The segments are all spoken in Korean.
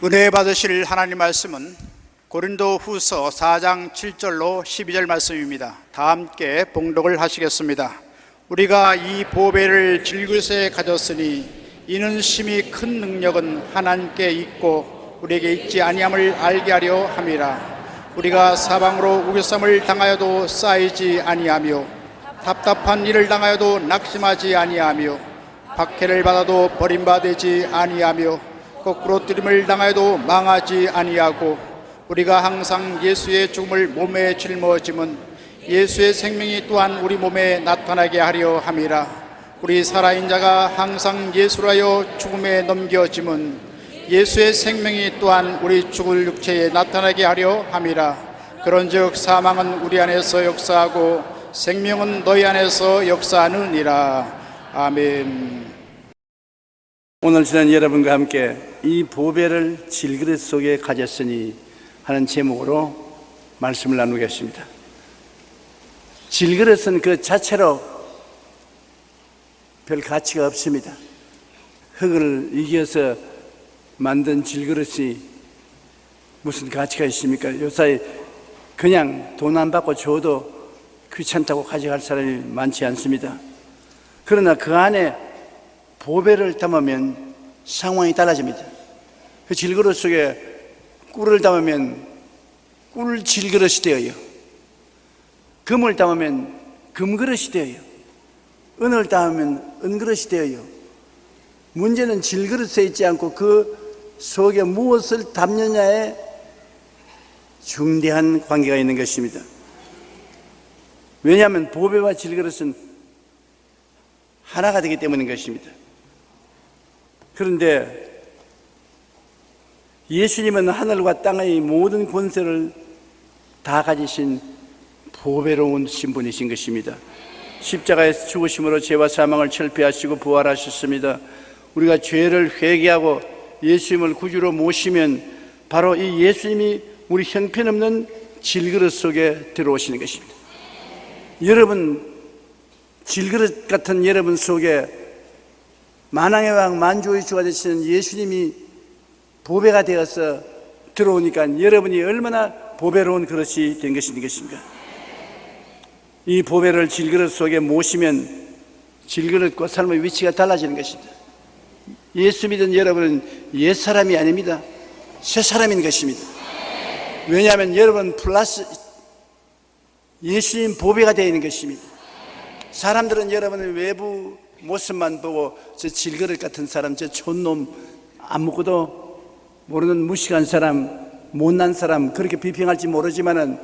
은혜 받으실 하나님 말씀은 고린도 후서 4장 7절로 12절 말씀입니다. 다 함께 봉독을 하시겠습니다. 우리가 이 보배를 질그릇에 가졌으니 이는 심히 큰 능력은 하나님께 있고 우리에게 있지 아니함을 알게 하려 함이라. 우리가 사방으로 우겨쌈을 당하여도 쌓이지 아니하며 답답한 일을 당하여도 낙심하지 아니하며 박해를 받아도 버림받지 아니하며 거꾸로 뜨림을 당하여도 망하지 아니하고 우리가 항상 예수의 죽음을 몸에 짊어짐은 예수의 생명이 또한 우리 몸에 나타나게 하려 함이라. 우리 살아있는 자가 항상 예수로 하여 죽음에 넘겨짐은 예수의 생명이 또한 우리 죽을 육체에 나타나게 하려 함이라. 그런즉 사망은 우리 안에서 역사하고 생명은 너희 안에서 역사하느니라. 아멘. 오늘 저는 여러분과 함께 이 보배를 질그릇 속에 가졌으니 하는 제목으로 말씀을 나누겠습니다. 질그릇은 그 자체로 별 가치가 없습니다. 흙을 이겨서 만든 질그릇이 무슨 가치가 있습니까? 요사이 그냥 돈 안 받고 줘도 귀찮다고 가져갈 사람이 많지 않습니다. 그러나 그 안에 보배를 담으면 상황이 달라집니다. 그 질그릇 속에 꿀을 담으면 꿀 질그릇이 되어요. 금을 담으면 금그릇이 되어요. 은을 담으면 은그릇이 되어요. 문제는 질그릇에 있지 않고 그 속에 무엇을 담느냐에 중대한 관계가 있는 것입니다. 왜냐하면 보배와 질그릇은 하나가 되기 때문인 것입니다. 그런데 예수님은 하늘과 땅의 모든 권세를 다 가지신 보배로운 신분이신 것입니다. 십자가에서 죽으심으로 죄와 사망을 철폐하시고 부활하셨습니다. 우리가 죄를 회개하고 예수님을 구주로 모시면 바로 이 예수님이 우리 형편없는 질그릇 속에 들어오시는 것입니다. 여러분, 질그릇 같은 여러분 속에 만왕의 왕 만주의 주가 되시는 예수님이 보배가 되어서 들어오니까 여러분이 얼마나 보배로운 그릇이 된 것입니까? 이 보배를 질그릇 속에 모시면 질그릇과 삶의 위치가 달라지는 것입니다. 예수 믿은 여러분은 옛사람이 아닙니다. 새사람인 것입니다. 왜냐하면 여러분 플러스 예수님 보배가 되어 있는 것입니다. 사람들은 여러분의 외부 모습만 보고 저 질그릇 같은 사람, 저 촌놈, 아무것도 모르는 무식한 사람, 못난 사람 그렇게 비평할지 모르지만은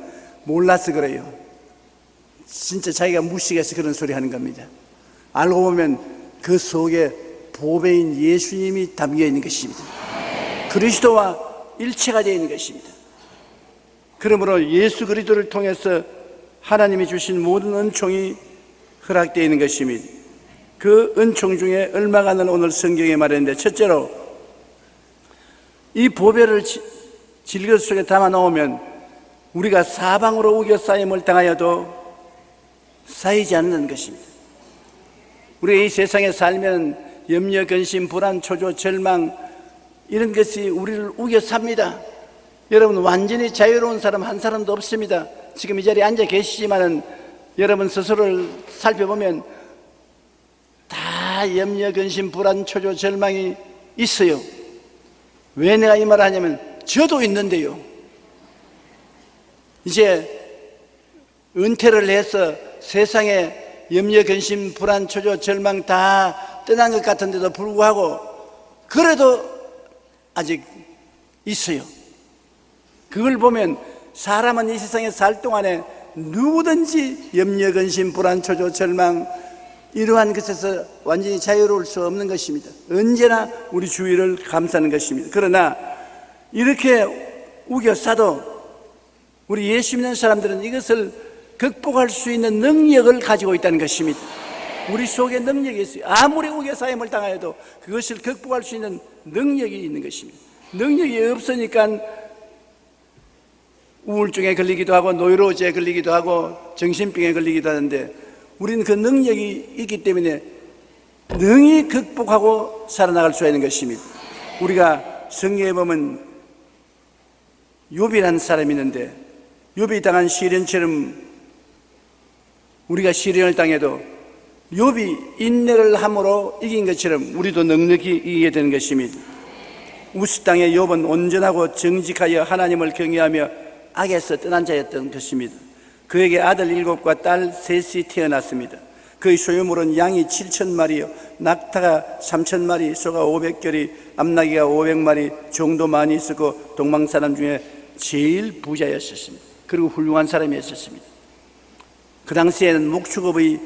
몰라서 그래요. 진짜 자기가 무식해서 그런 소리 하는 겁니다. 알고 보면 그 속에 보배인 예수님이 담겨 있는 것입니다. 그리스도와 일체가 되어 있는 것입니다. 그러므로 예수 그리스도를 통해서 하나님이 주신 모든 은총이 허락되어 있는 것입니다. 그 은총 중에 얼마간은 오늘 성경에 말했는데, 첫째로 이 보배를 질그릇 속에 담아 놓으면 우리가 사방으로 우겨 쌓임을 당하여도 쌓이지 않는 것입니다. 우리가 이 세상에 살면 염려, 근심, 불안, 초조, 절망 이런 것이 우리를 우겨 삽니다. 여러분, 완전히 자유로운 사람 한 사람도 없습니다. 지금 이 자리에 앉아 계시지만은 여러분 스스로를 살펴보면 다 염려, 근심, 불안, 초조, 절망이 있어요. 왜 내가 이 말을 하냐면 저도 있는데요. 이제 은퇴를 해서 세상에 염려, 근심, 불안, 초조, 절망 다 떠난 것 같은데도 불구하고 그래도 아직 있어요. 그걸 보면 사람은 이 세상에 살 동안에 누구든지 염려, 근심, 불안, 초조, 절망 이러한 것에서 완전히 자유로울 수 없는 것입니다. 언제나 우리 주위를 감싸는 것입니다. 그러나 이렇게 우겨싸도 우리 예수 믿는 사람들은 이것을 극복할 수 있는 능력을 가지고 있다는 것입니다. 우리 속에 능력이 있어요. 아무리 우겨싸임을 당하여도 그것을 극복할 수 있는 능력이 있는 것입니다. 능력이 없으니까 우울증에 걸리기도 하고 노이로제에 걸리기도 하고 정신병에 걸리기도 하는데 우리는 그 능력이 있기 때문에 능히 극복하고 살아나갈 수 있는 것입니다. 우리가 성경에 보면 욥이라는 사람이 있는데 욥이 당한 시련처럼 우리가 시련을 당해도 욥이 인내를 함으로 이긴 것처럼 우리도 넉넉히 이기게 되는 것입니다. 우스 땅의 욥은 온전하고 정직하여 하나님을 경외하며 악에서 떠난 자였던 것입니다. 그에게 아들 7과 딸 3이 태어났습니다. 그의 소유물은 양이 7,000마리요 낙타가 3,000마리, 소가 500결이, 암나귀가 500마리 정도 많이 있었고 동방 사람 중에 제일 부자였었습니다. 그리고 훌륭한 사람이었습니다. 그 당시에는 목축업의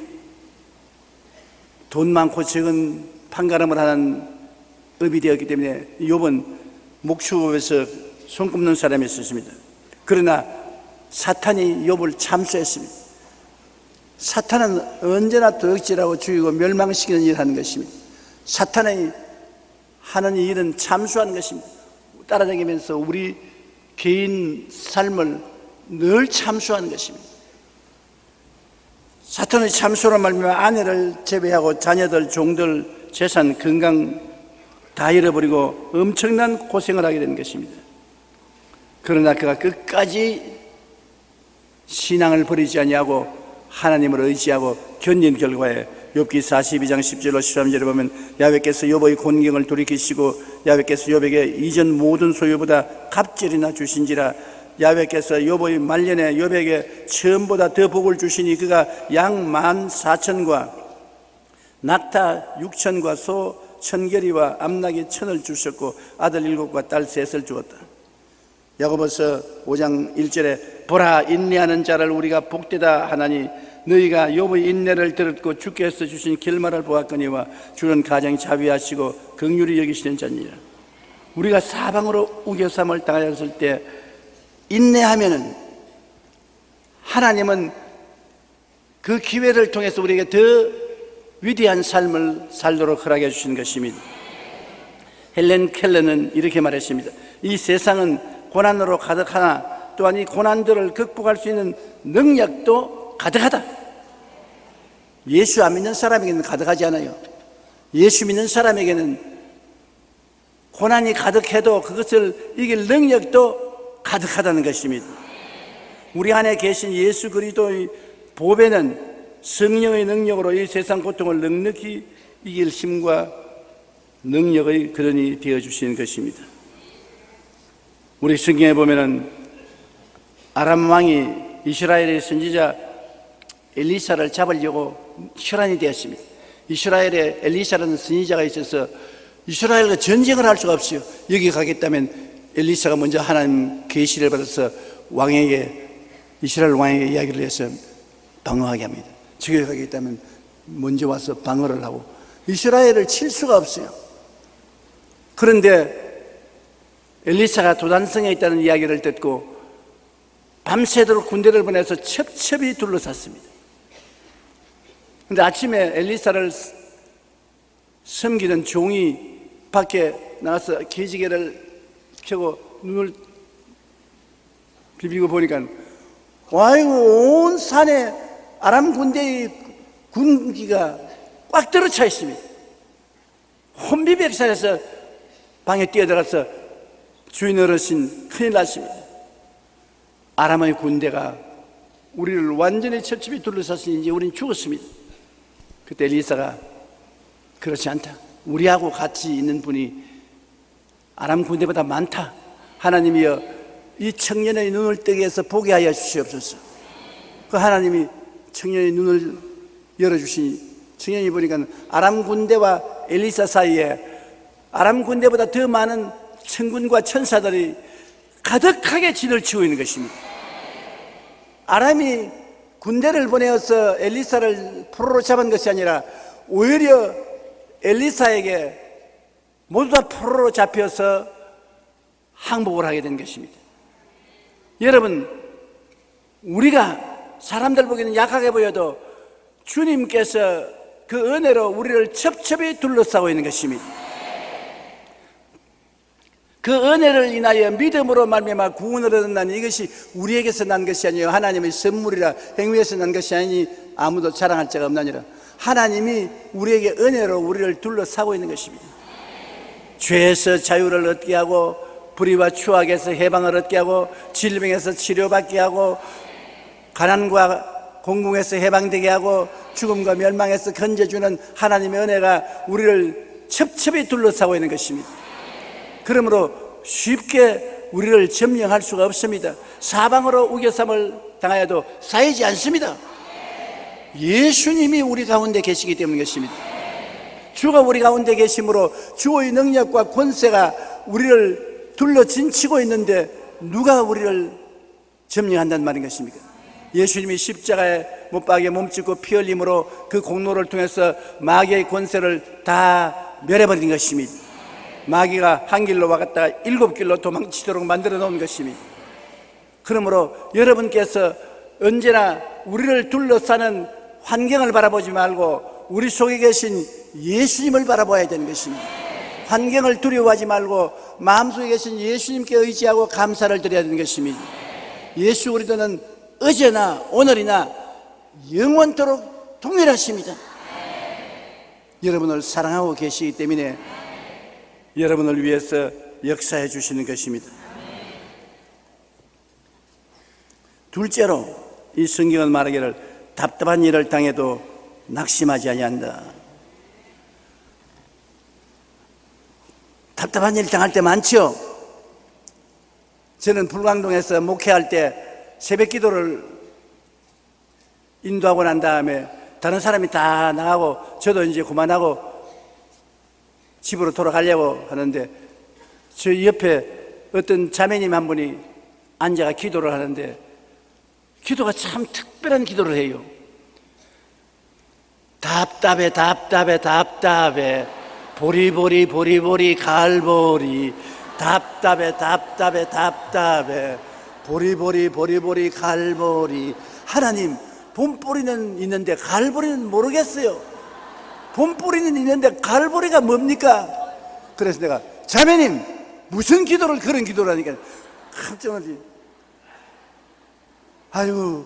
돈 많고 적은 판가름을 하는 업이 되었기 때문에 욥은 목축업에서 손꼽는 사람이었습니다. 그러나 사탄이 욥을 참수했습니다. 사탄은 언제나 도둑질하고 죽이고 멸망시키는 일을 하는 것입니다. 사탄이 하는 일은 참수하는 것입니다. 따라다니면서 우리 개인 삶을 늘 참수하는 것입니다. 사탄의 참수로 말미암아 아내를 제외하고 자녀들, 종들, 재산, 건강 다 잃어버리고 엄청난 고생을 하게 되는 것입니다. 그러나 그가 끝까지 신앙을 버리지 아니하고 하나님을 의지하고 견딘 결과에 욥기 42장 10절로 13절에 보면 야훼께서 욥의 곤경을 돌이키시고 야훼께서 욥에게 이전 모든 소유보다 갑절이나 주신지라. 야훼께서 욥의 말년에 욥에게 처음보다 더 복을 주시니 그가 양 14,000과 낙타 6,000과 소 1,000결이와 암나귀 1,000을 주셨고 아들 7과 딸 3을 주었다. 야고보서 5장 1절에 보라 인내하는 자를 우리가 복되다 하나니 너희가 욥의 인내를 들었고 주께서 주신 결말을 보았거니와 주는 가장 자비하시고 긍휼히 여기시는 자니라. 우리가 사방으로 우겨삼을 당하였을 때 인내하면은 하나님은 그 기회를 통해서 우리에게 더 위대한 삶을 살도록 허락해 주신 것입니다. 헬렌 켈러는 이렇게 말했습니다. 이 세상은 고난으로 가득하나 또한 이 고난들을 극복할 수 있는 능력도 가득하다. 예수 안 믿는 사람에게는 가득하지 않아요. 예수 믿는 사람에게는 고난이 가득해도 그것을 이길 능력도 가득하다는 것입니다. 우리 안에 계신 예수 그리스도의 보배는 성령의 능력으로 이 세상 고통을 넉넉히 이길 힘과 능력의 근원이 되어주시는 것입니다. 우리 성경에 보면은 아람 왕이 이스라엘의 선지자 엘리사를 잡으려고 혈안이 되었습니다. 이스라엘에 엘리사라는 선지자가 있어서 이스라엘과 전쟁을 할 수가 없어요. 여기 가겠다면 엘리사가 먼저 하나님 계시를 받아서 왕에게, 이스라엘 왕에게 이야기를 해서 방어하게 합니다. 저기 가겠다면 먼저 와서 방어를 하고 이스라엘을 칠 수가 없어요. 그런데 엘리사가 도단성에 있다는 이야기를 듣고 밤새도록 군대를 보내서 첩첩이 둘러쌌습니다. 그런데 아침에 엘리사를 섬기는 종이 밖에 나가서 기지개를 켜고 눈을 비비고 보니까 아이고 온 산에 아람 군대의 군기가 꽉 들어차 있습니다. 혼비백산해서 방에 뛰어들어서 주인 어르신 큰일 났습니다. 아람의 군대가 우리를 완전히 첩첩이 둘러쌌으니 이제 우리는 죽었습니다. 그때 엘리사가 그렇지 않다. 우리하고 같이 있는 분이 아람 군대보다 많다. 하나님이여 이 청년의 눈을 뜨게 해서 보게 하여 주시옵소서. 그 하나님이 청년의 눈을 열어주시니 청년이 보니까 아람 군대와 엘리사 사이에 아람 군대보다 더 많은 천군과 천사들이 가득하게 진을 치고 있는 것입니다. 아람이 군대를 보내어서 엘리사를 포로로 잡은 것이 아니라 오히려 엘리사에게 모두 다 포로로 잡혀서 항복을 하게 된 것입니다. 여러분, 우리가 사람들 보기에는 약하게 보여도 주님께서 그 은혜로 우리를 첩첩이 둘러싸고 있는 것입니다. 그 은혜를 인하여 믿음으로 말미암아 구원을 얻는다는 이것이 우리에게서 난 것이 아니요 하나님의 선물이라 행위에서 난 것이 아니니 아무도 자랑할 자가 없나니라. 하나님이 우리에게 은혜로 우리를 둘러싸고 있는 것입니다. 죄에서 자유를 얻게 하고 불의와 추악에서 해방을 얻게 하고 질병에서 치료받게 하고 가난과 공공에서 해방되게 하고 죽음과 멸망에서 건져주는 하나님의 은혜가 우리를 첩첩이 둘러싸고 있는 것입니다. 그러므로 쉽게 우리를 점령할 수가 없습니다. 사방으로 우겨쌈을 당하여도 쌓이지 않습니다. 예수님이 우리 가운데 계시기 때문인 것입니다. 주가 우리 가운데 계심으로 주의 능력과 권세가 우리를 둘러 진치고 있는데 누가 우리를 점령한다는 말인 것입니까? 예수님이 십자가에 못 박에 몸짓고 피 흘림으로 그 공로를 통해서 마귀의 권세를 다 멸해버린 것입니다. 마귀가 한 길로 와갔다가 7길로 도망치도록 만들어 놓은 것입니다. 그러므로 여러분께서 언제나 우리를 둘러싸는 환경을 바라보지 말고 우리 속에 계신 예수님을 바라봐야 되는 것입니다. 환경을 두려워하지 말고 마음속에 계신 예수님께 의지하고 감사를 드려야 되는 것입니다. 예수 그리스도는 어제나 오늘이나 영원토록 동일하십니다. 여러분을 사랑하고 계시기 때문에 여러분을 위해서 역사해 주시는 것입니다. 둘째로 이 성경은 말하기를 답답한 일을 당해도 낙심하지 아니한다. 답답한 일 당할 때 많죠. 저는 불광동에서 목회할 때 새벽 기도를 인도하고 난 다음에 다른 사람이 다 나가고 저도 이제 그만하고 집으로 돌아가려고 하는데 저 옆에 어떤 자매님 한 분이 앉아가 기도를 하는데 기도가 참 특별한 기도를 해요. 답답해 답답해 답답해 보리보리 보리보리 갈보리 답답해 답답해 답답해 보리보리 보리보리 갈보리. 하나님, 봄보리는 있는데 갈보리는 모르겠어요. 봄보리는 있는데 갈보리가 뭡니까? 그래서 내가 자매님 무슨 기도를 그런 기도를 하니까 깜짝 놀라지. 아유,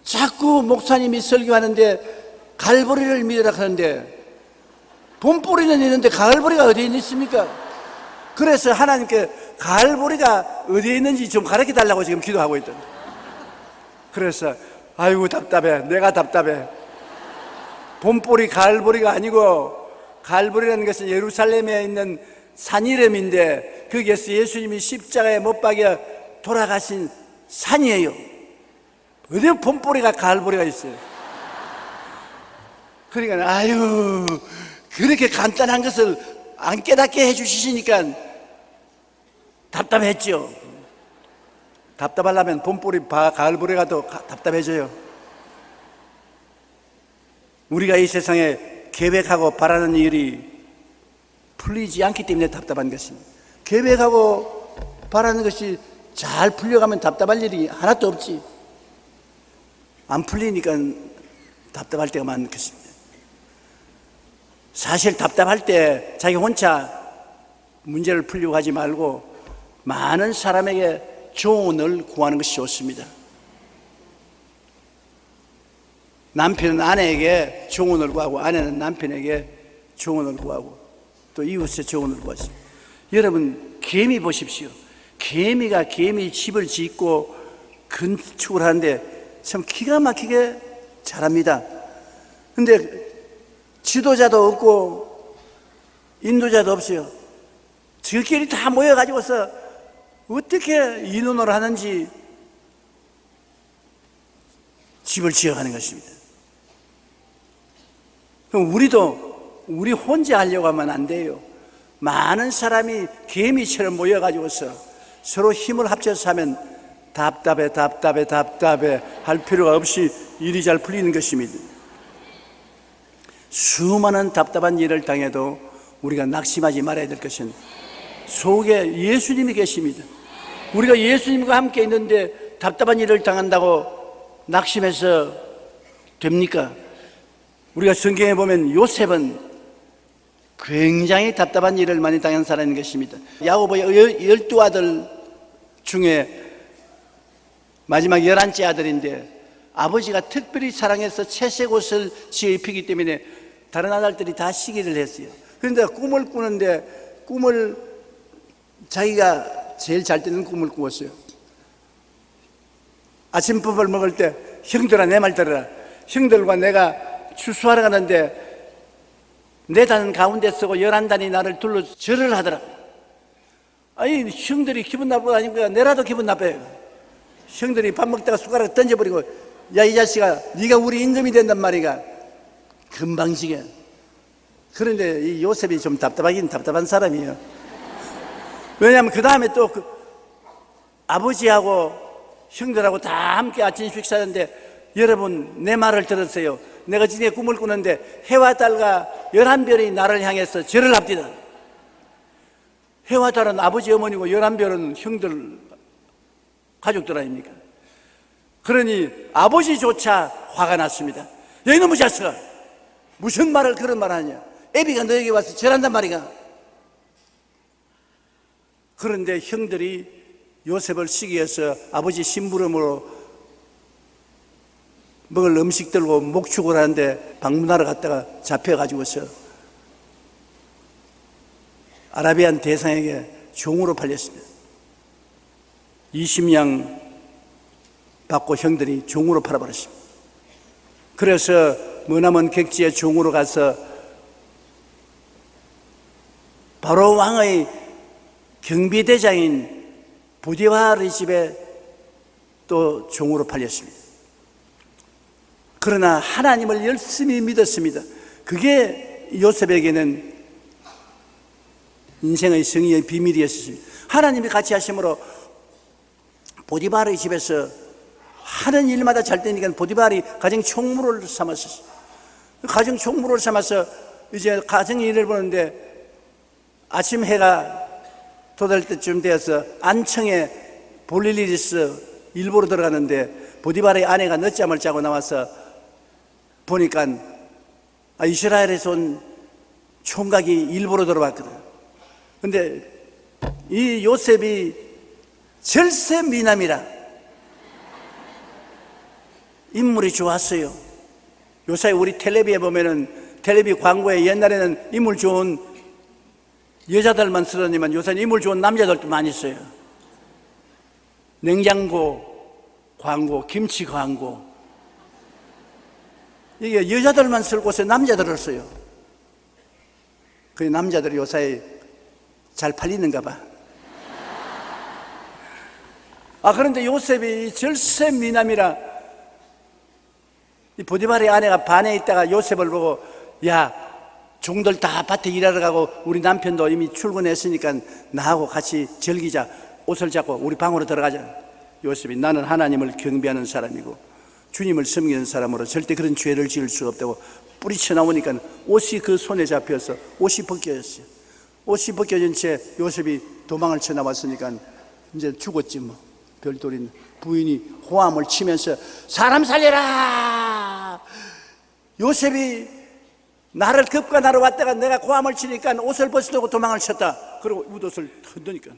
자꾸 목사님이 설교하는데 갈보리를 믿으라 하는데 봄보리는 있는데 가을보리가 어디에 있습니까? 그래서 하나님께 가을보리가 어디에 있는지 좀 가르쳐 달라고 지금 기도하고 있던. 그래서 아이고 답답해. 내가 답답해. 봄보리 가을보리가 아니고 가을보리라는 것은 예루살렘에 있는 산 이름인데 거기에서 예수님이 십자가에 못 박여 돌아가신 산이에요. 어디 봄보리가 가을보리가 있어요. 그러니까 아유 그렇게 간단한 것을 안 깨닫게 해주시니까 답답했죠. 답답하려면 봄보리 가을보리가 더 답답해져요. 우리가 이 세상에 계획하고 바라는 일이 풀리지 않기 때문에 답답한 것입니다. 계획하고 바라는 것이 잘 풀려가면 답답할 일이 하나도 없지. 안 풀리니까 답답할 때가 많은 것입니다. 사실 답답할 때 자기 혼자 문제를 풀려고 하지 말고 많은 사람에게 조언을 구하는 것이 좋습니다. 남편은 아내에게 조언을 구하고 아내는 남편에게 조언을 구하고 또 이웃에 조언을 구하십니다. 여러분 개미 보십시오. 개미가 개미 집을 짓고 건축을 하는데 참 기가 막히게 잘합니다. 근데 지도자도 없고 인도자도 없어요. 저끼리 다 모여가지고서 어떻게 인원을 하는지 집을 지어가는 것입니다. 그럼 우리도 우리 혼자 하려고 하면 안 돼요. 많은 사람이 개미처럼 모여가지고서 서로 힘을 합쳐서 하면 답답해 답답해 답답해 할 필요가 없이 일이 잘 풀리는 것입니다. 수많은 답답한 일을 당해도 우리가 낙심하지 말아야 될 것은 속에 예수님이 계십니다. 우리가 예수님과 함께 있는데 답답한 일을 당한다고 낙심해서 됩니까? 우리가 성경에 보면 요셉은 굉장히 답답한 일을 많이 당한 사람인 것입니다. 야고보의 12아들 중에 마지막 11째 아들인데 아버지가 특별히 사랑해서 채색 옷을 지어 입히기 때문에 다른 아들들이 다 시기를 했어요. 그런데 꿈을 꾸는데 꿈을 자기가 제일 잘 때는 꿈을 꾸었어요. 아침밥을 먹을 때 형들아 내 말 들어라. 형들과 내가 추수하러 가는데 내 단 가운데 서고 11단이 나를 둘러 절을 하더라. 아니 형들이 기분 나쁘고 아니니까 내라도 기분 나빠요. 형들이 밥 먹다가 숟가락 던져버리고 야 이 자식아 네가 우리 임금이 된단 말이가 금방지게. 그런데 이 요셉이 좀 답답하긴 답답한 사람이에요. 왜냐하면 그 다음에 또 아버지하고 형들하고 다 함께 아침 식사하는데 여러분 내 말을 들었어요. 내가 지네 꿈을 꾸는데 해와 달과 11별이 나를 향해서 절을 합디다. 해와 달은 아버지 어머니고 11별은 형들 가족들 아닙니까? 그러니 아버지조차 화가 났습니다. 야 이놈의 자식아 무슨 말을 그런 말 하냐. 애비가 너에게 와서 절한단 말이가. 그런데 형들이 요셉을 시기해서 아버지 심부름으로 먹을 음식 들고 목축을 하는데 방문하러 갔다가 잡혀가지고서 아라비안 대상에게 종으로 팔렸습니다. 20냥 받고 형들이 종으로 팔아버렸습니다. 그래서 머나먼 객지의 종으로 가서 바로 왕의 경비대장인 보디발의 집에 또 종으로 팔렸습니다. 그러나 하나님을 열심히 믿었습니다. 그게 요셉에게는 인생의 승리의 비밀이었습니다. 하나님이 같이 하심으로 보디발의 집에서 하는 일마다 잘 되니까 보디발이 가정 총무를 삼았었어요. 가정 총무를 삼아서 이제 가정 일을 보는데 아침 해가 돋을 때쯤 되어서 안청에 볼일 일이 있어 일보러 들어가는데 보디발의 아내가 늦잠을 자고 나와서 보니까 이스라엘에서 온 총각이 일보러 들어왔거든. 근데 이 요셉이 절세 미남이라 인물이 좋았어요. 요새 우리 텔레비에 보면은 텔레비 광고에 옛날에는 인물 좋은 여자들만 쓰더니만 요새는 인물 좋은 남자들도 많이 있어요. 냉장고 광고, 김치 광고. 이게 여자들만 쓸 곳에 남자들을 써요. 그 남자들이 요새 잘 팔리는가 봐. 그런데 요셉이 절세 미남이라 이 보디발의 아내가 반에 있다가 요셉을 보고 야 종들 다 밭에 일하러 가고 우리 남편도 이미 출근했으니까 나하고 같이 즐기자. 옷을 잡고 우리 방으로 들어가자. 요셉이 나는 하나님을 경배하는 사람이고 주님을 섬기는 사람으로 절대 그런 죄를 지을 수 없다고 뿌리쳐 나오니까 옷이 그 손에 잡혀서 옷이 벗겨졌어요. 옷이 벗겨진 채 요셉이 도망을 쳐 나왔으니까 이제 죽었지 뭐. 별도리 부인이 호함을 치면서 사람 살려라. 요셉이 나를 급관하러 왔다가 내가 고함을 치니까 옷을 벗으려고 도망을 쳤다. 그리고 웃옷을 흔드니까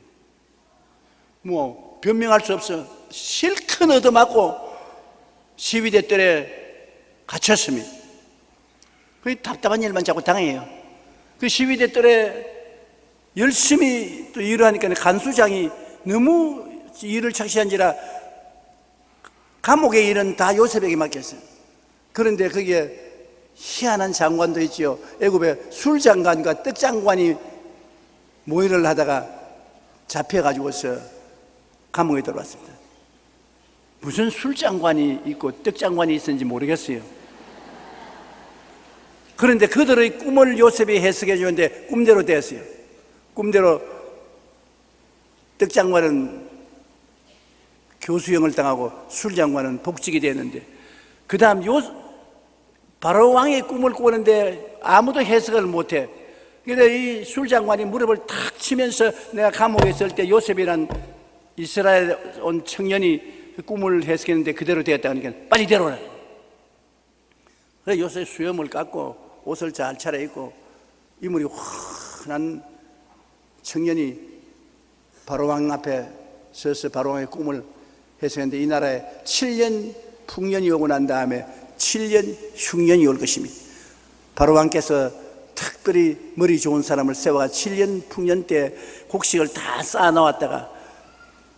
뭐 변명할 수 없어. 실컷 얻어맞고 시위대 뜰에 갇혔습니다. 그 답답한 일만 자꾸 당해요. 그 시위대 뜰에 열심히 또 일을 하니까 간수장이 너무 일을 착시한지라 감옥의 일은 다 요셉에게 맡겼어요. 그런데 거기에 희한한 장관도 있지요. 애굽의 술장관과 떡장관이 모의를 하다가 잡혀가지고서 감옥에 들어왔습니다. 무슨 술장관이 있고 떡장관이 있었는지 모르겠어요. 그런데 그들의 꿈을 요셉이 해석해 주는데 꿈대로 됐어요. 꿈대로 떡장관은 교수형을 당하고 술장관은 복직이 됐는데 그 다음 바로 왕의 꿈을 꾸는데 아무도 해석을 못해. 그런데 이 술장관이 무릎을 탁 치면서 내가 감옥에 있을 때 요셉이란 이스라엘 온 청년이 그 꿈을 해석했는데 그대로 되었다 하니까 빨리 데려오라. 그래서 요셉 수염을 깎고 옷을 잘 차려입고 이물이 환한 청년이 바로왕 앞에 서서 바로왕의 꿈을 해석했는데, 이 나라에 7년 풍년이 오고 난 다음에 7년 흉년이 올 것입니다. 바로왕께서 특별히 머리 좋은 사람을 세워가 7년 풍년 때 곡식을 다 쌓아 놓았다가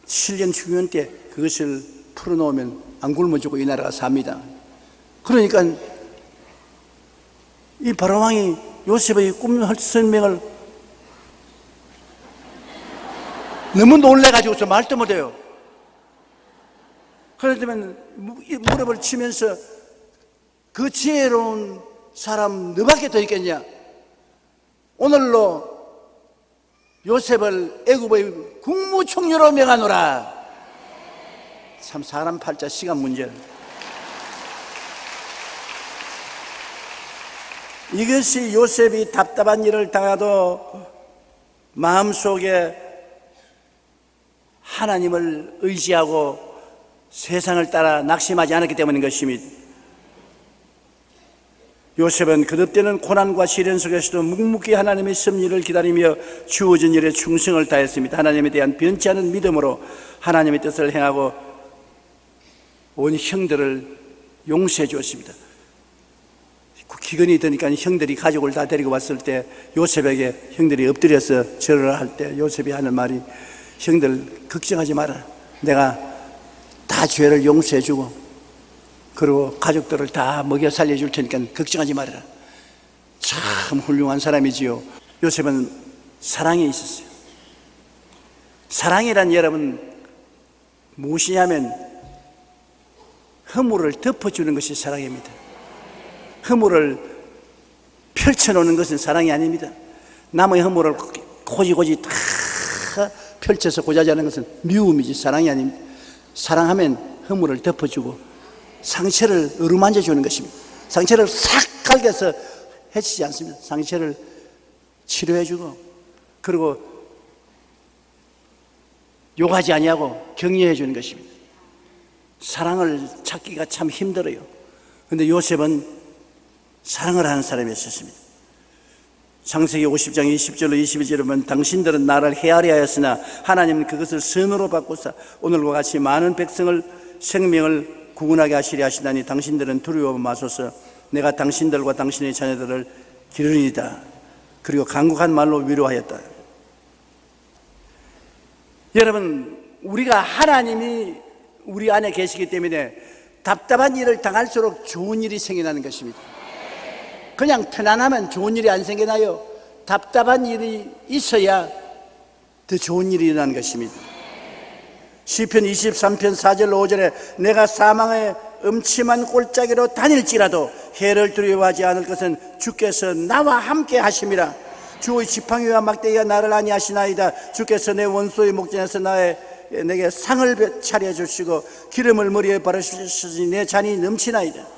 7년 흉년 때 그것을 풀어놓으면 안 굶어 죽고 이 나라가 삽니다. 그러니까 이 바로왕이 요셉의 꿈 설명을 너무 놀래가지고서 말도 못해요. 그러면 무릎을 치면서 그 지혜로운 사람 너밖에 더 있겠냐? 오늘로 요셉을 애굽의 국무총리로 명하노라. 참 사람 팔자 시간 문제는. 이것이 요셉이 답답한 일을 당해도 마음속에 하나님을 의지하고 세상을 따라 낙심하지 않았기 때문인 것입니다. 요셉은 거듭되는 고난과 시련 속에서도 묵묵히 하나님의 섭리를 기다리며 주어진 일에 충성을 다했습니다. 하나님에 대한 변치 않은 믿음으로 하나님의 뜻을 행하고 온 형들을 용서해 주었습니다. 기근이 드니까 형들이 가족을 다 데리고 왔을 때 요셉에게 형들이 엎드려서 절을 할 때 요셉이 하는 말이, 형들 걱정하지 마라. 내가 다 죄를 용서해 주고 그리고 가족들을 다 먹여 살려줄 테니까 걱정하지 말아라. 참 훌륭한 사람이지요. 요셉은 사랑에 있었어요. 사랑이란 여러분 무엇이냐면 허물을 덮어주는 것이 사랑입니다. 허물을 펼쳐놓는 것은 사랑이 아닙니다. 남의 허물을 고지고지 다 펼쳐서 고자자는 것은 미움이지 사랑이 아닙니다. 사랑하면 허물을 덮어주고 상처를 어루만져 주는 것입니다. 상처를 싹 갈겨서 해치지 않습니다. 상처를 치료해 주고, 그리고 욕하지 아니하고 격려해 주는 것입니다. 사랑을 찾기가 참 힘들어요. 그런데 요셉은 사랑을 하는 사람이었습니다. 창세기 50장 20절로 21절에 보면, 당신들은 나를 헤아려 하였으나 하나님은 그것을 선으로 바꾸사 오늘과 같이 많은 백성을 생명을 구원하게 하시려 하시다니 당신들은 두려워 마소서. 내가 당신들과 당신의 자녀들을 기르리이다. 그리고 간곡한 말로 위로하였다. 여러분, 우리가 하나님이 우리 안에 계시기 때문에 답답한 일을 당할수록 좋은 일이 생겨나는 것입니다. 그냥 편안하면 좋은 일이 안 생겨나요. 답답한 일이 있어야 더 좋은 일이 일어나는 것입니다. 시편 23편 4절 5절에 내가 사망의 음침한 골짜기로 다닐지라도 해를 두려워하지 않을 것은 주께서 나와 함께 하심이라. 주의 지팡이와 막대기가 나를 안위하시나이다. 주께서 내 원수의 목전에서 내게 상을 차려 주시고 기름을 머리에 바르시니 내 잔이 넘치나이다.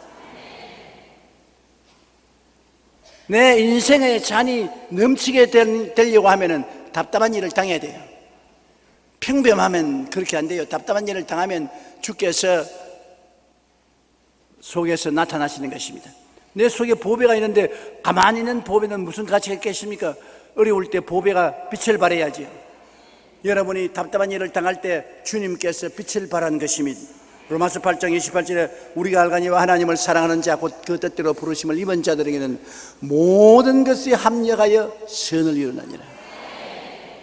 내 인생의 잔이 넘치게 되려고 하면은 답답한 일을 당해야 돼요. 평범하면 그렇게 안 돼요. 답답한 일을 당하면 주께서 속에서 나타나시는 것입니다. 내 속에 보배가 있는데 가만히 있는 보배는 무슨 가치가 있겠습니까? 어려울 때 보배가 빛을 발해야지. 여러분이 답답한 일을 당할 때 주님께서 빛을 발하는 것입니다. 로마서 8장 28절에 우리가 알거니와 하나님을 사랑하는 자 곧 그 뜻대로 부르심을 입은 자들에게는 모든 것이 합력하여 선을 이루나니라.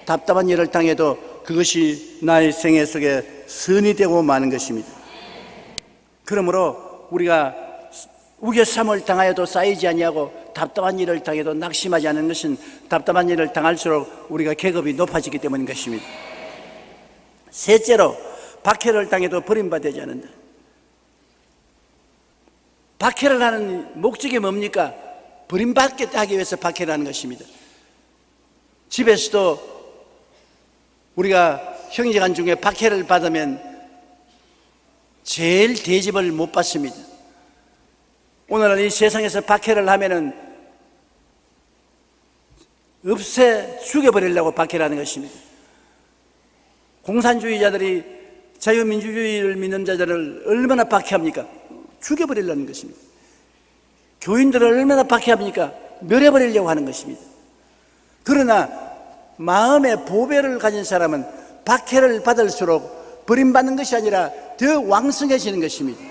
답답한 일을 당해도 그것이 나의 생애 속에 선이 되고 마는 것입니다. 그러므로 우리가 우겨쌈을 당하여도 쌓이지 아니하고 답답한 일을 당해도 낙심하지 않는 것은 답답한 일을 당할수록 우리가 계급이 높아지기 때문인 것입니다. 셋째로, 박해를 당해도 버림받지 않는다. 박해를 하는 목적이 뭡니까? 버림받게 하기 위해서 박해를 하는 것입니다. 집에서도 우리가 형제간 중에 박해를 받으면 제일 대접을 못 받습니다. 오늘날 이 세상에서 박해를 하면은 없애 죽여버리려고 박해를 하는 것입니다. 공산주의자들이 자유민주주의를 믿는 자들을 얼마나 박해합니까? 죽여버리려는 것입니다. 교인들을 얼마나 박해합니까? 멸해버리려고 하는 것입니다. 그러나 마음의 보배를 가진 사람은 박해를 받을수록 버림받는 것이 아니라 더 왕성해지는 것입니다.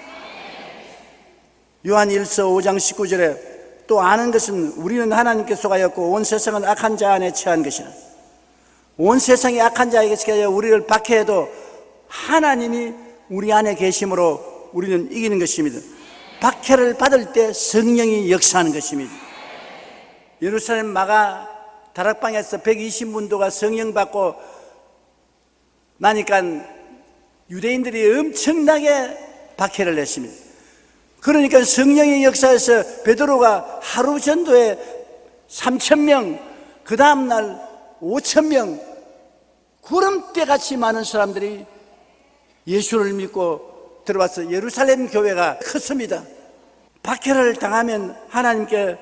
요한 1서 5장 19절에 또 아는 것은 우리는 하나님께 속하였고 온 세상은 악한 자 안에 처한 것이라. 온 세상이 악한 자에게 속하여 우리를 박해해도 하나님이 우리 안에 계심으로 우리는 이기는 것입니다. 박해를 받을 때 성령이 역사하는 것입니다. 예루살렘 마가 다락방에서 120문도가 성령 받고 나니까 유대인들이 엄청나게 박해를 했습니다. 그러니까 성령의 역사에서 베드로가 하루 전도에 3,000명, 그 다음날 5,000명, 구름대같이 많은 사람들이 예수를 믿고 들어와서 예루살렘 교회가 컸습니다. 박해를 당하면 하나님께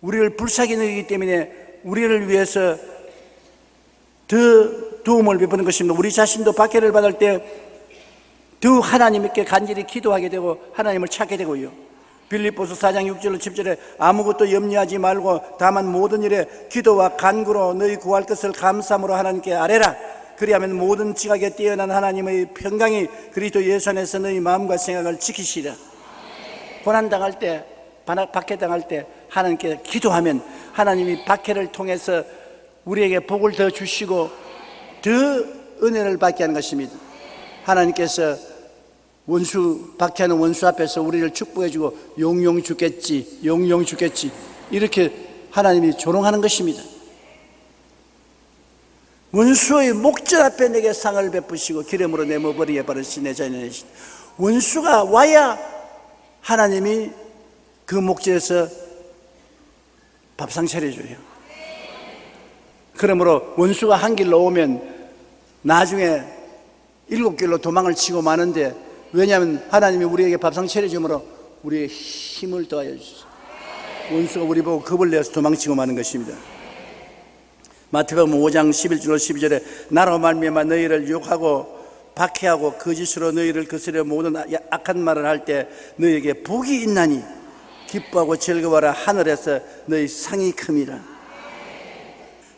우리를 불쌍히 여기기 때문에 우리를 위해서 더 도움을 베푸는 것입니다. 우리 자신도 박해를 받을 때 더 하나님께 간절히 기도하게 되고 하나님을 찾게 되고요. 빌립보서 4장 6절로 7절에 아무것도 염려하지 말고 다만 모든 일에 기도와 간구로 너희 구할 것을 감사함으로 하나님께 아뢰라. 그리하면 모든 지각에 뛰어난 하나님의 평강이 그리스도 예수 안에서 너희 마음과 생각을 지키시라. 고난당할 때, 박해당할 때 하나님께 기도하면 하나님이 박해를 통해서 우리에게 복을 더 주시고 더 은혜를 받게 하는 것입니다. 하나님께서 박해하는 원수 앞에서 우리를 축복해주고 용용 죽겠지, 용용 죽겠지 이렇게 하나님이 조롱하는 것입니다. 원수의 목전 앞에 내게 상을 베푸시고 기름으로 내 머리에 바르시 내 자녀 내시다. 원수가 와야 하나님이 그 목전에서 밥상 차려줘요. 그러므로 원수가 한 길로 오면 나중에 7길로 도망을 치고 마는데, 왜냐하면 하나님이 우리에게 밥상 차려주므로 우리의 힘을 더하여 주시죠. 원수가 우리 보고 겁을 내서 도망치고 마는 것입니다. 마태복음 5장 11절로 12절에 나로 말미암아 너희를 욕하고 박해하고 거짓으로 너희를 거스려 모든 악한 말을 할 때 너희에게 복이 있나니 기뻐하고 즐거워라. 하늘에서 너희 상이 큼이라.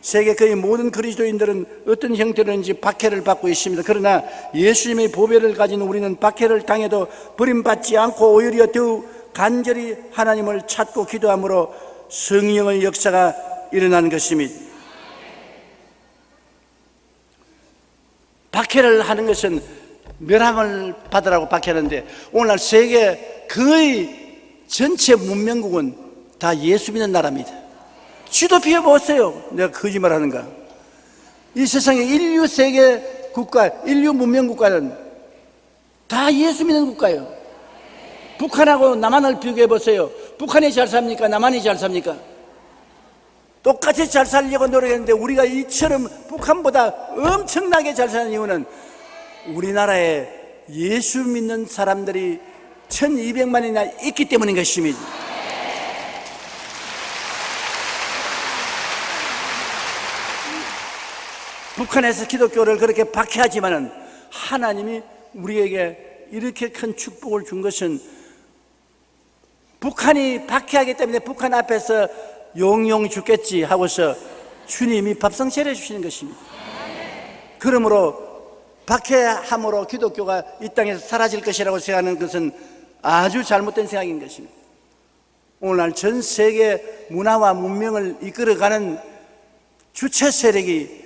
세계 거의 모든 그리스도인들은 어떤 형태로든지 박해를 받고 있습니다. 그러나 예수님의 보배를 가진 우리는 박해를 당해도 버림받지 않고 오히려 더욱 간절히 하나님을 찾고 기도함으로 성령의 역사가 일어나는 것입니다. 박해를 하는 것은 멸함을 받으라고 박해하는데, 오늘날 세계 거의 전체 문명국은 다 예수 믿는 나라입니다. 지도 비워보세요. 내가 거짓말 하는가? 이 세상의 인류 세계 국가, 인류 문명 국가는 다 예수 믿는 국가예요. 북한하고 남한을 비교해보세요. 북한이 잘 삽니까? 남한이 잘 삽니까? 똑같이 잘 살려고 노력했는데 우리가 이처럼 북한보다 엄청나게 잘 사는 이유는 우리나라에 예수 믿는 사람들이 1200만이나 있기 때문인 것입니다. 북한에서 기독교를 그렇게 박해하지만은 하나님이 우리에게 이렇게 큰 축복을 준 것은 북한이 박해하기 때문에 북한 앞에서 용용 죽겠지 하고서 주님이 밥상 차려주시는 것입니다. 그러므로 박해함으로 기독교가 이 땅에서 사라질 것이라고 생각하는 것은 아주 잘못된 생각인 것입니다. 오늘날 전 세계 문화와 문명을 이끌어가는 주체 세력이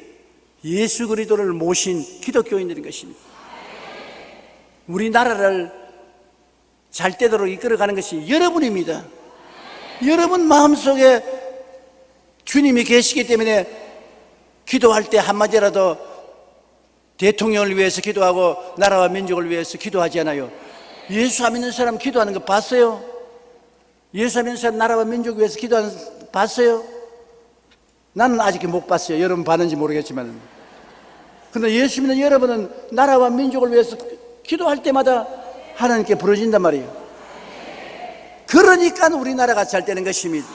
예수 그리스도를 모신 기독교인들인 것입니다. 우리나라를 잘되도록 이끌어가는 것이 여러분입니다. 여러분 마음속에 주님이 계시기 때문에 기도할 때 한마디라도 대통령을 위해서 기도하고 나라와 민족을 위해서 기도하지 않아요. 예수 안 믿는 사람 기도하는 거 봤어요? 예수 안 믿는 사람 나라와 민족 위해서 기도하는 거 봤어요? 나는 아직 못 봤어요. 여러분 봤는지 모르겠지만. 그런데 예수 믿는 여러분은 나라와 민족을 위해서 기도할 때마다 하나님께 부르진단 말이에요. 그러니까 우리나라가 잘 되는 것입니다.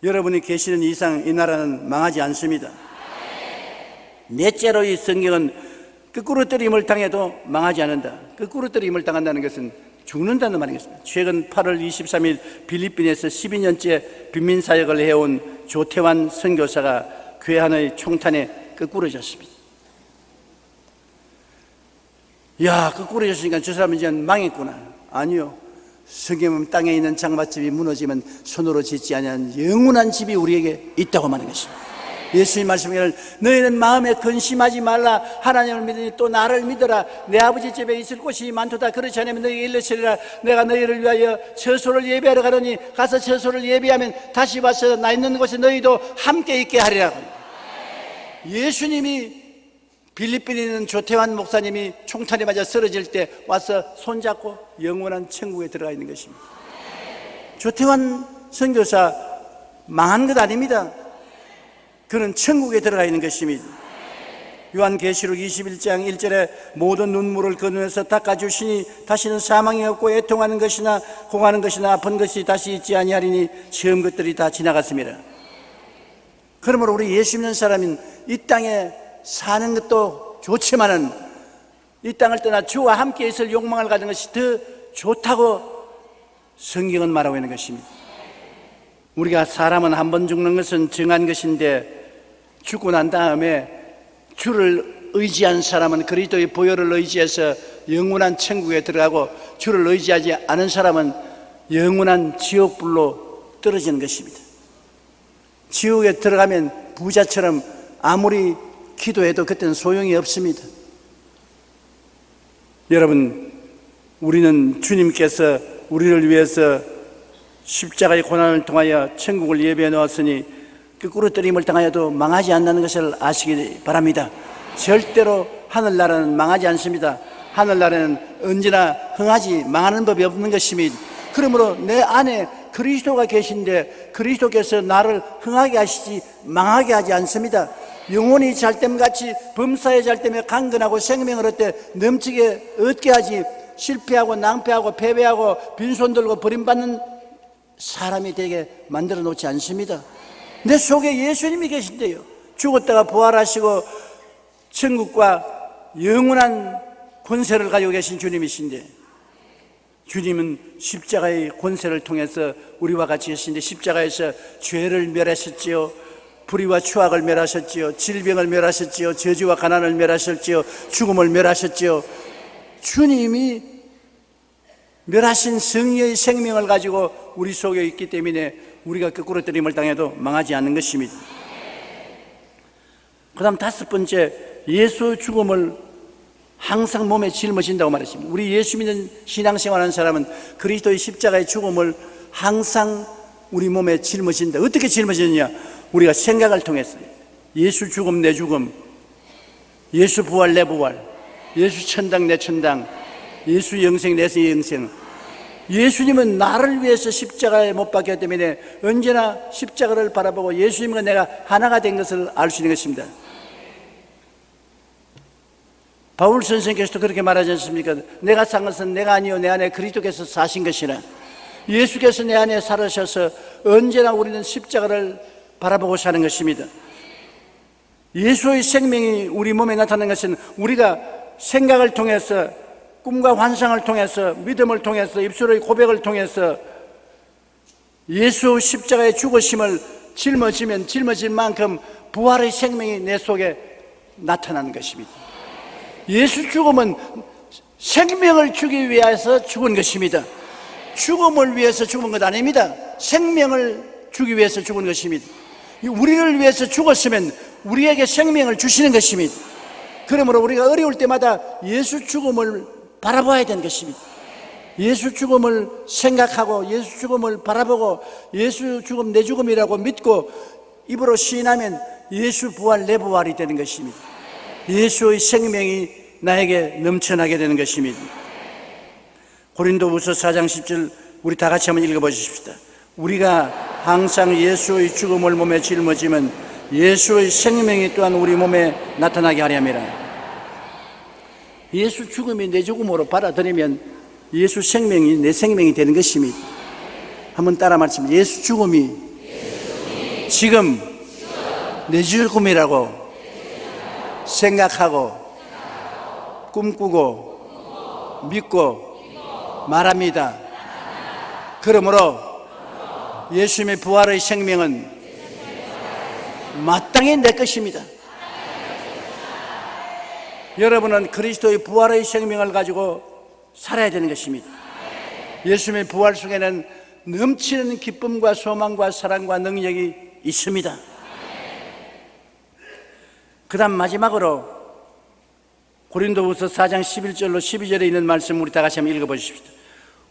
여러분이 계시는 이상 이 나라는 망하지 않습니다. 넷째로 이 성경은 거꾸로 떨림을 당해도 망하지 않는다. 거꾸로 떨림을 당한다는 것은 죽는다는 말이겠습니다. 최근 8월 23일 필리핀에서 12년째 빈민사역을 해온 조태환 선교사가 괴한의 총탄에 끄꾸러졌습니다. 야, 끄꾸러졌으니까 저 사람은 이제 망했구나. 아니요. 성경은 땅에 있는 장막집이 무너지면 손으로 짓지 아니한 영원한 집이 우리에게 있다고 말하는 것입니다. 예수님 말씀을 너희는 마음에 근심하지 말라. 하나님을 믿으니 또 나를 믿어라. 내 아버지 집에 있을 곳이 많도다. 그렇지 않으면 너희에게 일러시리라. 내가 너희를 위하여 처소를 예배하러 가더니 가서 처소를 예배하면 다시 와서 나 있는 곳에 너희도 함께 있게 하리라. 예수님이 필리핀에 있는 조태환 목사님이 총탄에 맞아 쓰러질 때 와서 손잡고 영원한 천국에 들어가 있는 것입니다. 조태환 선교사 망한 것 아닙니다. 그는 천국에 들어가 있는 것입니다. 요한계시록 21장 1절에 모든 눈물을 그 눈에서 닦아주시니 다시는 사망이 없고 애통하는 것이나 공하는 것이나 아픈 것이 다시 있지 아니하리니 처음 것들이 다 지나갔습니다. 그러므로 우리 예수 믿는 사람인 이 땅에 사는 것도 좋지만은 이 땅을 떠나 주와 함께 있을 욕망을 가진 것이 더 좋다고 성경은 말하고 있는 것입니다. 우리가 사람은 한 번 죽는 것은 정한 것인데 죽고 난 다음에 주를 의지한 사람은 그리스도의 보혈을 의지해서 영원한 천국에 들어가고 주를 의지하지 않은 사람은 영원한 지옥불로 떨어지는 것입니다. 지옥에 들어가면 부자처럼 아무리 기도해도 그때는 소용이 없습니다. 여러분, 우리는 주님께서 우리를 위해서 십자가의 고난을 통하여 천국을 예비해 놓았으니 거꾸로 뜨림을 당하여도 망하지 않는다는 것을 아시기 바랍니다. 절대로 하늘나라는 망하지 않습니다. 하늘나라는 언제나 흥하지 망하는 법이 없는 것입니다. 그러므로 내 안에 그리스도가 계신데 그리스도께서 나를 흥하게 하시지 망하게 하지 않습니다. 영혼이 잘됨같이 범사에 잘됨에 강건하고 생명을 얻되 넘치게 얻게 하지 실패하고 낭패하고 패배하고 빈손 들고 버림받는 사람이 되게 만들어 놓지 않습니다. 내 속에 예수님이 계신데요, 죽었다가 부활하시고 천국과 영원한 권세를 가지고 계신 주님이신데, 주님은 십자가의 권세를 통해서 우리와 같이 계신데 십자가에서 죄를 멸하셨지요, 불의와 추악을 멸하셨지요, 질병을 멸하셨지요, 저주와 가난을 멸하셨지요, 죽음을 멸하셨지요. 주님이 멸하신 성령의 생명을 가지고 우리 속에 있기 때문에 우리가 거꾸로 뜨림을 당해도 망하지 않는 것입니다. 그 다음 다섯 번째, 예수 죽음을 항상 몸에 짊어진다고 말했습니다. 우리 예수 믿는 신앙생활하는 사람은 그리스도의 십자가의 죽음을 항상 우리 몸에 짊어진다. 어떻게 짊어지느냐? 우리가 생각을 통해서 예수 죽음 내 죽음, 예수 부활 내 부활, 예수 천당 내 천당, 예수 영생 내 영생. 예수님은 나를 위해서 십자가에 못 박혔기 때문에 언제나 십자가를 바라보고 예수님과 내가 하나가 된 것을 알 수 있는 것입니다. 바울 선생께서도 그렇게 말하지 않습니까? 내가 산 것은 내가 아니요 내 안에 그리스도께서 사신 것이라. 예수께서 내 안에 살으셔서 언제나 우리는 십자가를 바라보고 사는 것입니다. 예수의 생명이 우리 몸에 나타나는 것은 우리가 생각을 통해서, 꿈과 환상을 통해서, 믿음을 통해서, 입술의 고백을 통해서 예수 십자가의 죽으심을 짊어지면 짊어진 만큼 부활의 생명이 내 속에 나타나는 것입니다. 예수 죽음은 생명을 주기 위해서 죽은 것입니다. 죽음을 위해서 죽은 것 아닙니다. 생명을 주기 위해서 죽은 것입니다. 우리를 위해서 죽었으면 우리에게 생명을 주시는 것입니다. 그러므로 우리가 어려울 때마다 예수 죽음을 바라봐야 되는 것입니다. 예수 죽음을 생각하고 예수 죽음을 바라보고 예수 죽음 내 죽음이라고 믿고 입으로 시인하면 예수 부활 내 부활이 되는 것입니다. 예수의 생명이 나에게 넘쳐나게 되는 것입니다. 고린도후서 4장 10절 우리 다 같이 한번 읽어보십시다. 우리가 항상 예수의 죽음을 몸에 짊어지면 예수의 생명이 또한 우리 몸에 나타나게 하려 함이라. 예수 죽음이 내 죽음으로 받아들이면 예수 생명이 내 생명이 되는 것입니다. 한번 따라 말씀해. 예수 죽음이 지금 내 죽음이라고 생각하고 꿈꾸고 믿고 말합니다. 그러므로 예수님의 부활의 생명은 마땅히 내 것입니다. 여러분은 그리스도의 부활의 생명을 가지고 살아야 되는 것입니다. 예수님의 부활 속에는 넘치는 기쁨과 소망과 사랑과 능력이 있습니다. 그 다음 마지막으로 고린도후서 4장 11절로 12절에 있는 말씀 우리 다 같이 한번 읽어보십시오.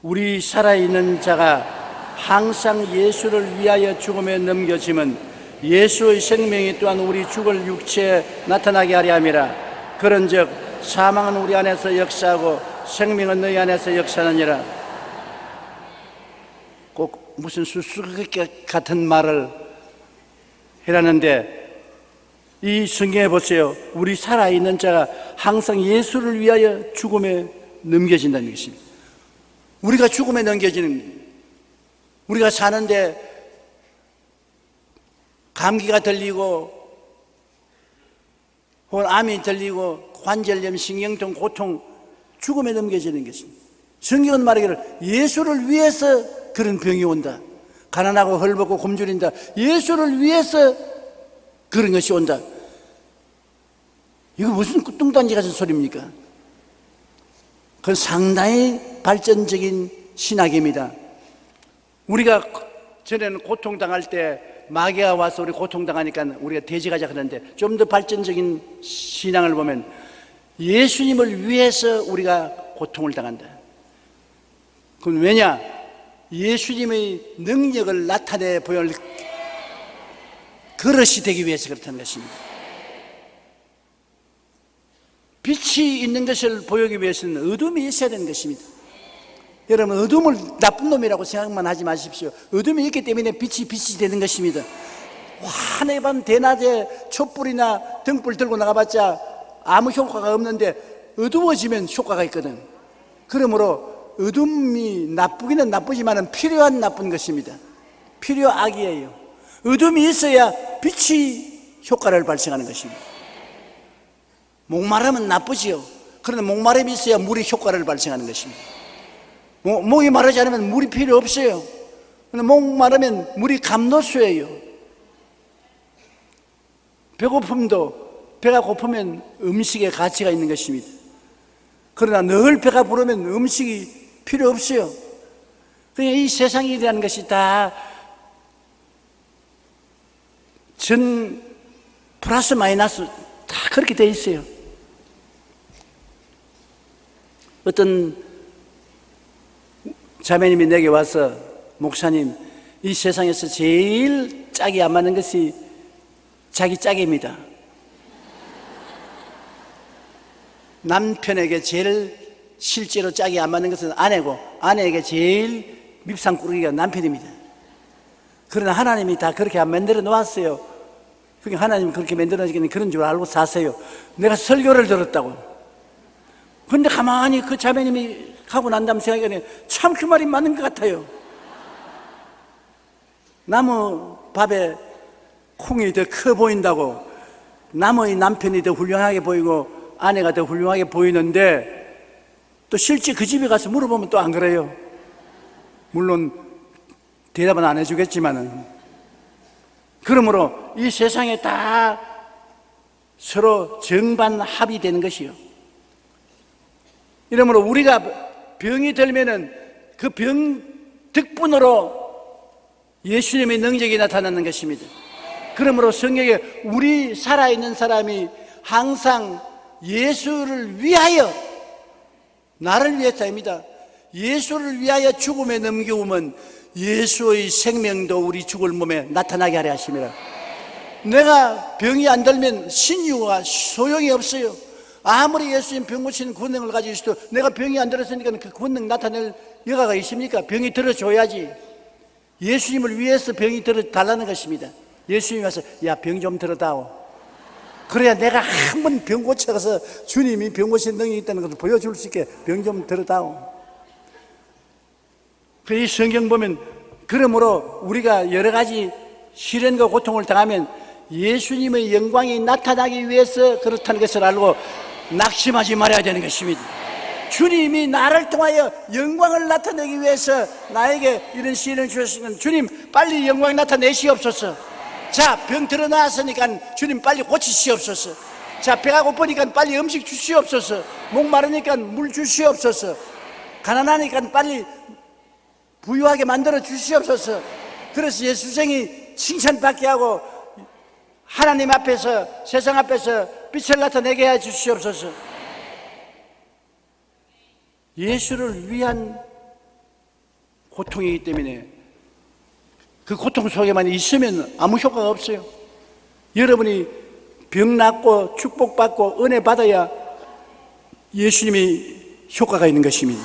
우리 살아있는 자가 항상 예수를 위하여 죽음에 넘겨짐은 예수의 생명이 또한 우리 죽을 육체에 나타나게 하려 함이라. 그런즉 사망은 우리 안에서 역사하고 생명은 너희 안에서 역사하느니라. 꼭 무슨 수수께끼 같은 말을 해라는데 이 성경에 보세요. 우리 살아있는 자가 항상 예수를 위하여 죽음에 넘겨진다는 것입니다. 우리가 죽음에 넘겨지는, 우리가 사는데 감기가 들리고 혹은 암이 들리고 관절염, 신경통, 고통, 죽음에 넘겨지는 것입니다. 성경은 말하기를 예수를 위해서 그런 병이 온다. 가난하고 헐벗고 굶주린다. 예수를 위해서 그런 것이 온다. 이거 무슨 뚱딴지 같은 소리입니까? 그건 상당히 발전적인 신학입니다. 우리가 전에는 고통당할 때 마귀가 와서 우리 고통당하니까 우리가 돼지가자 그러는데 좀 더 발전적인 신앙을 보면 예수님을 위해서 우리가 고통을 당한다. 그건 왜냐? 예수님의 능력을 나타내 보일 그릇이 되기 위해서 그렇다는 것입니다. 빛이 있는 것을 보이기 위해서는 어둠이 있어야 되는 것입니다. 여러분, 어둠을 나쁜 놈이라고 생각만 하지 마십시오. 어둠이 있기 때문에 빛이 되는 것입니다. 환해 밤 대낮에 촛불이나 등불 들고 나가봤자 아무 효과가 없는데 어두워지면 효과가 있거든. 그러므로 어둠이 나쁘기는 나쁘지만 필요한 나쁜 것입니다. 필요악이에요. 어둠이 있어야 빛이 효과를 발생하는 것입니다. 목마르면 나쁘지요. 그러나 목마름이 있어야 물이 효과를 발생하는 것입니다. 목이 마르지 않으면 물이 필요 없어요. 그런데 목마르면 물이 감로수예요. 배가 고프면 음식에 가치가 있는 것입니다. 그러나 늘 배가 부르면 음식이 필요 없어요. 그냥 이 세상이라는 것이 다 전 플러스 마이너스 다 그렇게 돼 있어요. 어떤 자매님이 내게 와서 목사님, 이 세상에서 제일 짝이 안 맞는 것이 자기 짝입니다. 남편에게 제일 실제로 짝이 안 맞는 것은 아내고 아내에게 제일 밉상꾸러기가 남편입니다. 그러나 하나님이 다 그렇게 안 만들어 놓았어요. 그게 하나님이 그렇게 만들어 놓으시기는 그런 줄 알고 사세요. 내가 설교를 들었다고. 그런데 가만히 그 자매님이 하고 난 다음 생각에 참 그 말이 맞는 것 같아요. 나무 밥에 콩이 더 커 보인다고 남의 남편이 더 훌륭하게 보이고 아내가 더 훌륭하게 보이는데 또 실제 그 집에 가서 물어보면 또 안 그래요. 물론 대답은 안 해주겠지만은. 그러므로 이 세상에 다 서로 정반 합의되는 것이요. 이러므로 우리가 병이 들면은 그 병 덕분으로 예수님의 능력이 나타나는 것입니다. 그러므로 성경에 우리 살아있는 사람이 항상 예수를 위하여, 나를 위해서입니다. 예수를 위하여 죽음에 넘겨오면 예수의 생명도 우리 죽을 몸에 나타나게 하려 하심이라. 내가 병이 안 들면 신유가 소용이 없어요. 아무리 예수님 병 고치는 권능을 가지고 있어도 내가 병이 안 들었으니까 그 권능 나타낼 여가가 있습니까? 병이 들어줘야지. 예수님을 위해서 병이 들어달라는 것입니다. 예수님이 와서 야, 병 좀 들어다오. 그래야 내가 한 번 병 고쳐서 주님이 병 고치는 능력이 있다는 것을 보여줄 수 있게 병 좀 들어다오. 이 성경 보면 그러므로 우리가 여러 가지 시련과 고통을 당하면 예수님의 영광이 나타나기 위해서 그렇다는 것을 알고 낙심하지 말아야 되는 것입니다. 주님이 나를 통하여 영광을 나타내기 위해서 나에게 이런 시련을 주셨으니까 주님 빨리 영광 나타내시옵소서. 자, 병 드러났으니까 주님 빨리 고치시옵소서. 자, 배가 고프니까 빨리 음식 주시옵소서. 목 마르니까 물 주시옵소서. 가난하니까 빨리 부유하게 만들어 주시옵소서. 그래서 예수생이 칭찬받게 하고 하나님 앞에서, 세상 앞에서 빛을 나타내게 해 주시옵소서. 예수를 위한 고통이기 때문에 그 고통 속에만 있으면 아무 효과가 없어요. 여러분이 병 낫고 축복받고 은혜 받아야 예수님이 효과가 있는 것입니다.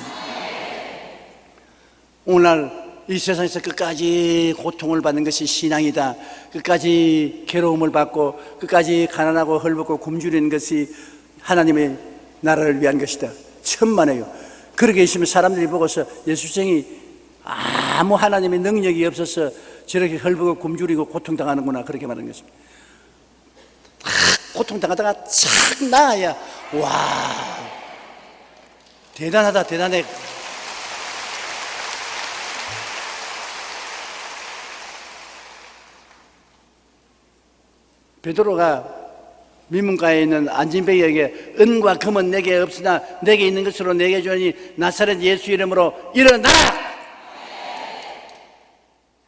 오늘날 이 세상에서 끝까지 고통을 받는 것이 신앙이다, 끝까지 괴로움을 받고 끝까지 가난하고 헐벗고 굶주리는 것이 하나님의 나라를 위한 것이다, 천만에요. 그렇게 있으면 사람들이 보고서 예수생이 아무 하나님의 능력이 없어서 저렇게 헐벗고 굶주리고 고통당하는구나, 그렇게 말하는 것입니다. 고통당하다가 착 나아야 와, 대단하다, 대단해. 베드로가 민문가에 있는 안진뱅이에게 은과 금은 내게 없으나 내게 있는 것으로 내게 주니 나사렛 예수 이름으로 일어나라!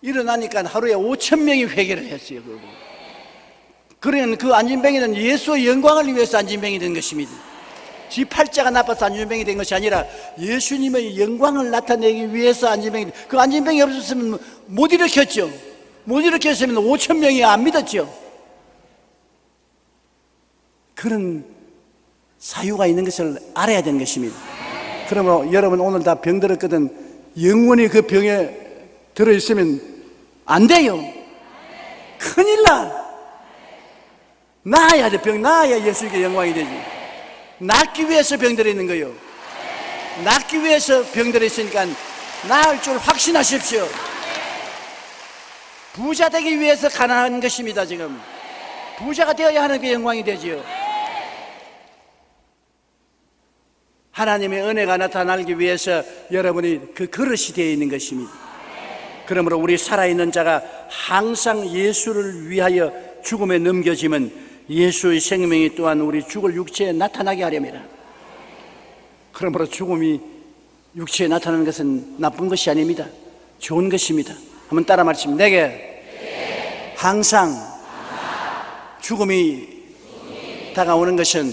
일어나니까 하루에 5,000명이 회개를 했어요. 그러면 그 안진뱅이는 예수의 영광을 위해서 안진뱅이 된 것입니다. 지 팔자가 나빠서 안진뱅이 된 것이 아니라 예수님의 영광을 나타내기 위해서 안진뱅이. 그 안진뱅이 없었으면 못 일으켰죠. 못 일으켰으면 5,000명이 안 믿었죠. 그런 사유가 있는 것을 알아야 되는 것입니다. 그러므로 여러분 오늘 다 병들었거든 영원히 그 병에 들어있으면 안 돼요. 큰일 나. 나아야 돼. 병 나아야 예수님께 영광이 되지. 낫기 위해서 병들어 있는 거예요. 낫기 위해서 병들어 있으니까 나을 줄 확신하십시오. 부자 되기 위해서 가난한 것입니다. 지금 부자가 되어야 하는 게 영광이 되지요. 하나님의 은혜가 나타나기 위해서 여러분이 그 그릇이 되어 있는 것입니다. 그러므로 우리 살아있는 자가 항상 예수를 위하여 죽음에 넘겨지면 예수의 생명이 또한 우리 죽을 육체에 나타나게 하렵니다. 그러므로 죽음이 육체에 나타나는 것은 나쁜 것이 아닙니다. 좋은 것입니다. 한번 따라 말씀해. 내게 항상 죽음이 다가오는 것은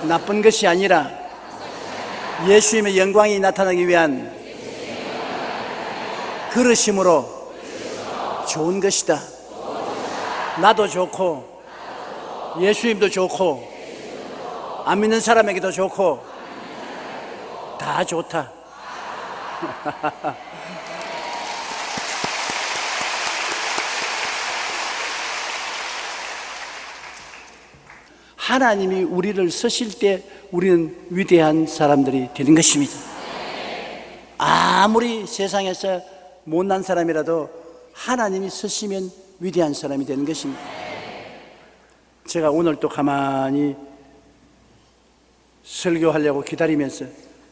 나쁜 것이 아니라 예수님의 영광이 나타나기 위한 그릇임으로 좋은 것이다. 나도 좋고 예수님도 좋고 안 믿는 사람에게도 좋고 다 좋다. 하나님이 우리를 쓰실 때 우리는 위대한 사람들이 되는 것입니다. 아무리 세상에서 못난 사람이라도 하나님이 쓰시면 위대한 사람이 되는 것입니다. 제가 오늘 또 가만히 설교하려고 기다리면서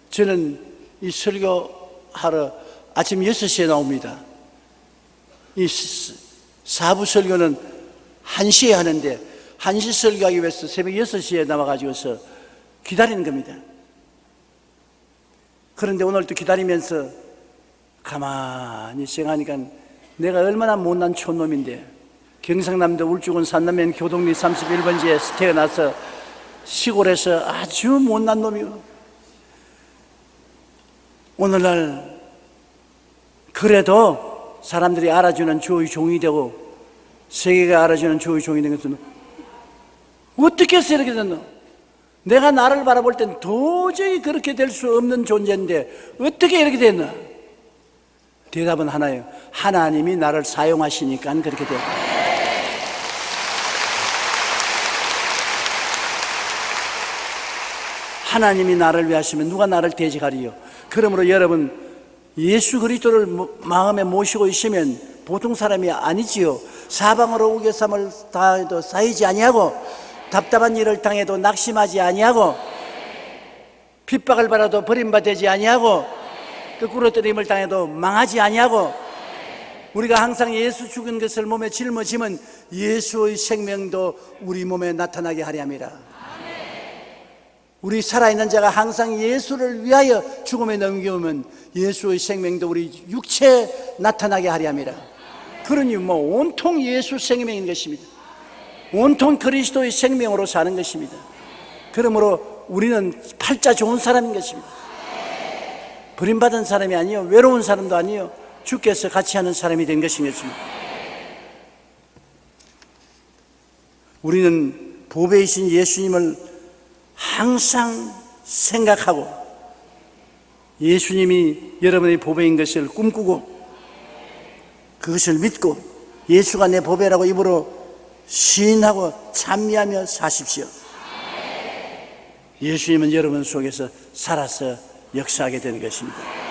저는 이 설교하러 아침 6시에 나옵니다. 이 4부 설교는 1시에 하는데 1시 설교하기 위해서 새벽 6시에 나와가지고서 기다리는 겁니다. 그런데 오늘 또 기다리면서 가만히 생각하니까 내가 얼마나 못난 촌놈인데, 경상남도 울주군 산남면 교동리 31번지에 태어나서 시골에서 아주 못난 놈이요. 오늘날 그래도 사람들이 알아주는 주의 종이 되고 세계가 알아주는 주의 종이 된 것은 어떻게 해서 이렇게 됐노? 내가 나를 바라볼 땐 도저히 그렇게 될 수 없는 존재인데 어떻게 이렇게 됐나? 대답은 하나예요. 하나님이 나를 사용하시니까 그렇게 돼요. 하나님이 나를 위하시면 누가 나를 대적하리요? 그러므로 여러분 예수 그리스도를 마음에 모시고 있으면 보통 사람이 아니지요. 사방으로 우겨쌈을 당해도 쌓이지 아니하고 답답한 일을 당해도 낙심하지 아니하고 핍박을 받아도 버림받지 아니하고 거꾸로 뜨림을 당해도 망하지 아니하고 우리가 항상 예수 죽은 것을 몸에 짊어지면 예수의 생명도 우리 몸에 나타나게 하려 함이라. 우리 살아있는 자가 항상 예수를 위하여 죽음에 넘겨오면 예수의 생명도 우리 육체에 나타나게 하려 함이라. 그러니 온통 예수 생명인 것입니다. 온통 그리스도의 생명으로 사는 것입니다. 그러므로 우리는 팔자 좋은 사람인 것입니다. 버림받은 사람이 아니요, 외로운 사람도 아니요, 주께서 같이 하는 사람이 된 것인 것입니다. 우리는 보배이신 예수님을 항상 생각하고 예수님이 여러분의 보배인 것을 꿈꾸고 그것을 믿고 예수가 내 보배라고 입으로 시인하고 찬미하며 사십시오. 예수님은 여러분 속에서 살아서 역사하게 되는 것입니다.